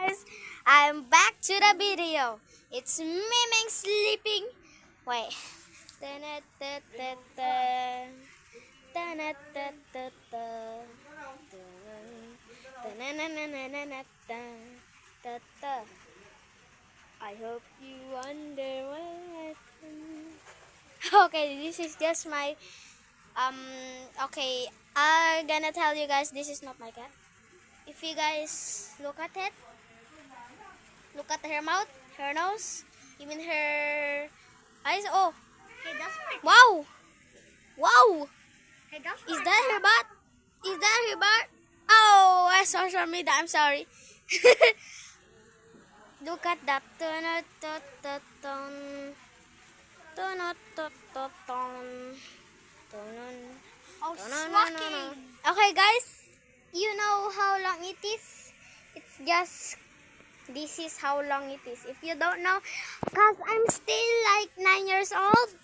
guys, I'm back to the video. It's Miming sleeping. Wait. I hope you wonder what. Okay, this is just my okay, I'm gonna tell you guys this is not my cat. If you guys look at it, look at her mouth, her nose, even her eyes. Oh, Hey, that's my. wow, wow. Hey, that's Is my that her cat. butt? Is that her butt? Oh, I saw social media. I'm sorry. Look at that. Oh, swacking. Okay, guys, you know how long it is? It's just, this is how long it is. If you don't know, because I'm still like 9 years old,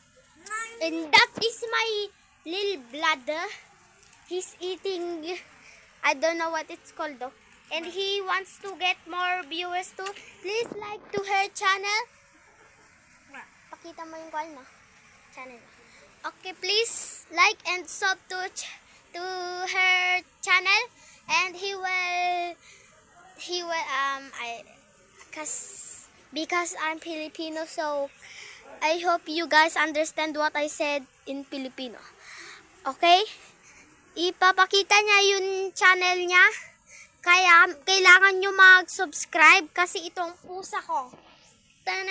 and that is my little brother. He's eating, I don't know what it's called though. And he wants to get more viewers too. Please like to her channel. Pakita mo yung call na. Channel. Okay, please like and sub to her channel, and he will because I'm Filipino, so I hope you guys understand what I said in Filipino. Okay? Ipapakita niya yung channel niya. Kaya kailangan nyo mag-subscribe kasi itong pusa ko. Tan.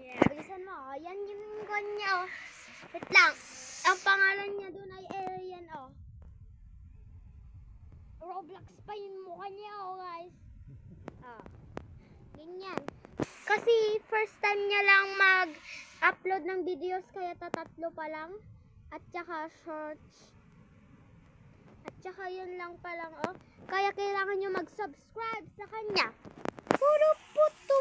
Yeah, bilisan mo. Yan yung kanya, oh. Wait lang. Ang pangalan niya doon ay Arian, oh. Roblox pa yung mukha niya, oh, guys. Oh. Ganyan. Kasi first time niya lang mag-upload ng videos, kaya tatatlo pa lang. At saka shorts. At saka yun lang pa lang, oh. Kaya kailangan nyo mag-subscribe sa kanya. Puro puto.